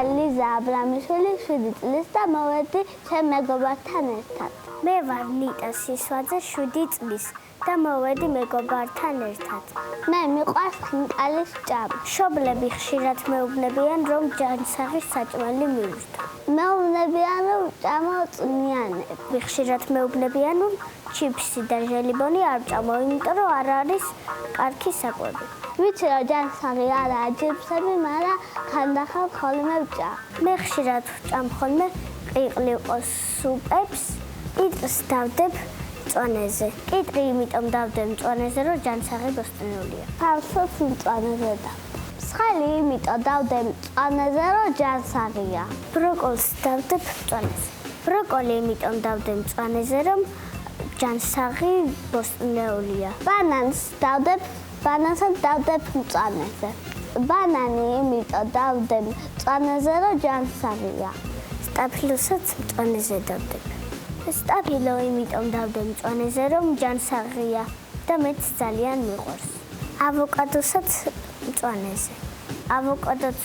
ვარ ლიზა აბრამიშვილი, 7 წლის და მოვედი ჩემ მეგობართან ერთად. მე ვარ ნიტა სისვაძე, 7 წლის და მოვედი მეგობართან ერთად. მე მიყვარს ხინკალის ჭამა. მშობლები ხშირად მეუბნებიან, რომ ჯანსაღი საჭმელი მივირთო. მეუბნებიან, რომ ჭამო წვნიანები. ხშირად მეუბნებიან, რომ ჩიფსი და ჟელიბონი არ ჭამო, იმიტომ რომ არ არის კარგი საკვები. ვიცი რომ ჯანსაღი არაა ჩიფსები, მაგრამ ხანდახან ხოლმე ვჭამ. მე ხშირად ვჭამ ხოლმე ყიყლიყოს სუპებს, კიტრს დავდებ მწვანეზე. კიტრი იმიტომ დავდებ მწვანეზე, რომ ჯანსაღი ბოსტნეულია. ფარსოს მწვანეზე და ცხელი იმიტომ დავდებ მწვანეზე, რომ ჯანსაღია. ბროკოლს დავდებ მწვანეზე. ბროკოლი იმიტომ დავდებ მწვანეზე, რომ ჯანსაღი ბოსტნეულია. ბანანს დავდებ ბანანსაც დავდებ მწვანეზე. ბანანი იმიტომ დავდებ მწვანეზე, რომ ჯანსაღია. სტაფილოსაც მწვანეზე დავდებ. სტაფილო იმიტომ დავდებ მწვანეზე, რომ ჯანსაღია და მეც ძალიან მიყვარს. ავოკადოსაც მწვანეზე. ავოკადოც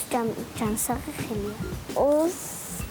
ჯანსაღი ხილია. ყურს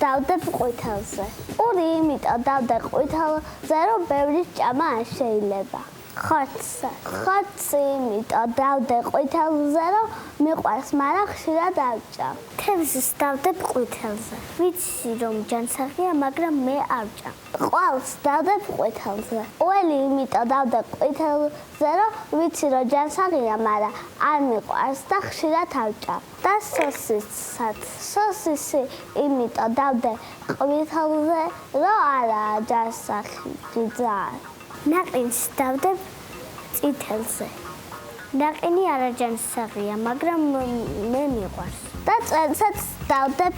დავდებ ყვითელზე. ყური იმიტომ დავდებ ყვითელზე, რომ ბევრი ჭამა არ შეიძლება. ხორცი იმიტომ დავდებ ყვითელზე, რომ მიყვარს, მაგრამ ხშირად არ ვჭამ. თევზს დავდებ ყვითელზე. ვიცი რომ ჯანსაღია, მაგრამ მე არ ვჭამ. ყვალს დავდებ ყვითელზე. ყველი იმიტომ დავდებ ყვითელზე, რომ ვიცი რომ ჯანსაღია, მაგრამ არ მიყვარს და ხშირად არ ვჭამ. და სოსისაც. სოსისი იმიტომ დავდებ ყვითელზე, რომ არაა ჯანსაღი ძალიან. ნაყინს დავდებ წითელზე. ნაყინი არაჯანსაღია, მაგრამ მე მიყვარს. და წვენსაც დავდებ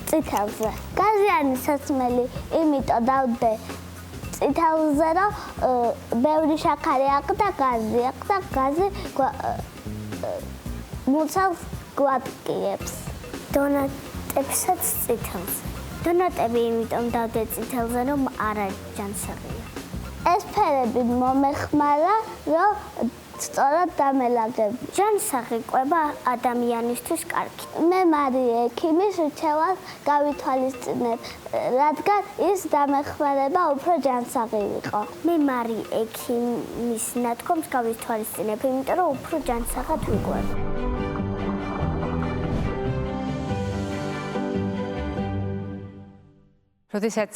წითელზე. გაზიანი სასმელი იმიტომ დავდებ წითელზე, რომ ბევრი შაქარი აქვს და გაზი აქვს და გაზი მუცელს გვატკიებს. დონატებსაც წითელზე. დონატები იმიტომ დავდებ წითელზე, რომ არაჯანსაღია. ეს ფერები მომეხმარა, რომ სწორად დამელაგებ. ჯანსაღი კვება ადამიანისთვის კარგი. მე მარი ექიმის რჩევას გავითვალისწინებ, რადგან ის დამეხმარება უფრო ჯანსაღი იყო. მე მარი ექიმის ნათქვამს გავითვალისწინებ, იმიტომ რომ უფრო ჯანსაღად ვიკვებ. როდესაც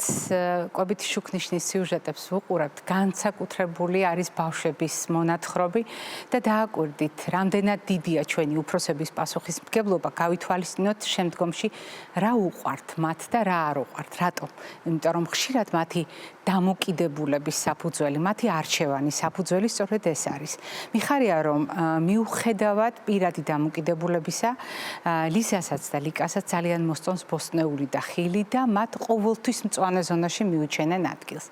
კვებითი შუქნიშნის სიუჟეტებს ვუყურებთ, განსაკუთრებული არის ბავშვების მონათხრობი და დააკვირდით, რამდენად დიდია ჩვენი უფროსების პასუხისმგებლობა, გავითვალისწინოთ შემდგომში რა უყვართ მათ და რა არ უყვართ, რატომ? იმიტომ რომ ხშირად მათი დამოკიდებულების საფუძველი, მათი არჩევანი საფუძველი სწორედ ეს არის. მიხარია რომ მიუხედავად პირადი დამოკიდებულებისა, ლიზასაც და ლიკასაც ძალიან მოსწონს ბოსტნეული და ხილი და მათ ყოველთვის მწვანე ზონაში მიუჩენენ ადგილს.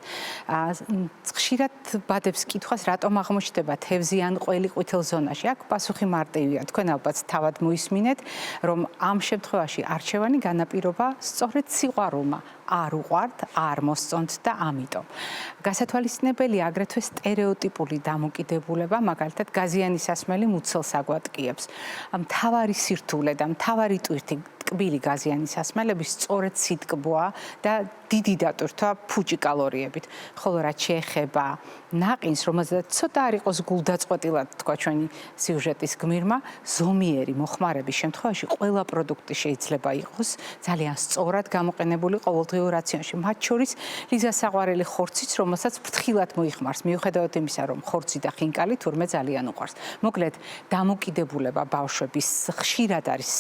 ხშირად ბადებს კითხვას, რატომ აღმოჩნდება თევზი ან ყველი ყვითელ ზონაში? აქ პასუხი მარტივია. თქვენ ალბათ თავად მოისმინეთ, რომ ამ შემთხვევაში არჩევანი განაპირობა სწორედ სიყვარულმა. არ უყვართ, არ მოსწონთ და ამიტომ. გასათვალისწინებელია აგრეთვე სტერეოტიპული დამოკიდებულება, მაგალითად გაზიანი სასმელი მუცელს აგვატკიებს. მთავარი სირთულე და მთავარი ტვირთი ტკბილი გაზიანი სასმელების სწორედ სიტკბოა და დიდი დატვირთვა ფუჭი კალორიებით. ხოლო რაც შეეხება ნაყინს, რომელზეც ცოტა არ იყოს გულდაწყვეტილად თქვა ჩვენი სიუჟეტის გმირმა, ზომიერი მოხმარების შემთხვევაში ყველა პროდუქტი შეიძლება იყოს ძალიან სწორად გამოყენებული ყოველდღიურ რაციონში. მათ შორის ლიზას საყვარელი ხორციც, რომელსაც ფრთხილად მოიხმარს, მიუხედავად იმისა, რომ ხორცი და ხინკალი თურმე ძალიან უყვარს. მოკლედ, დამოკიდებულება ბავშვების ხშირად არის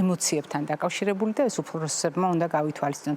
ემოციებთან დაკავშირებული და ეს უფროსებმა უნდა გავითვალისწინოთ.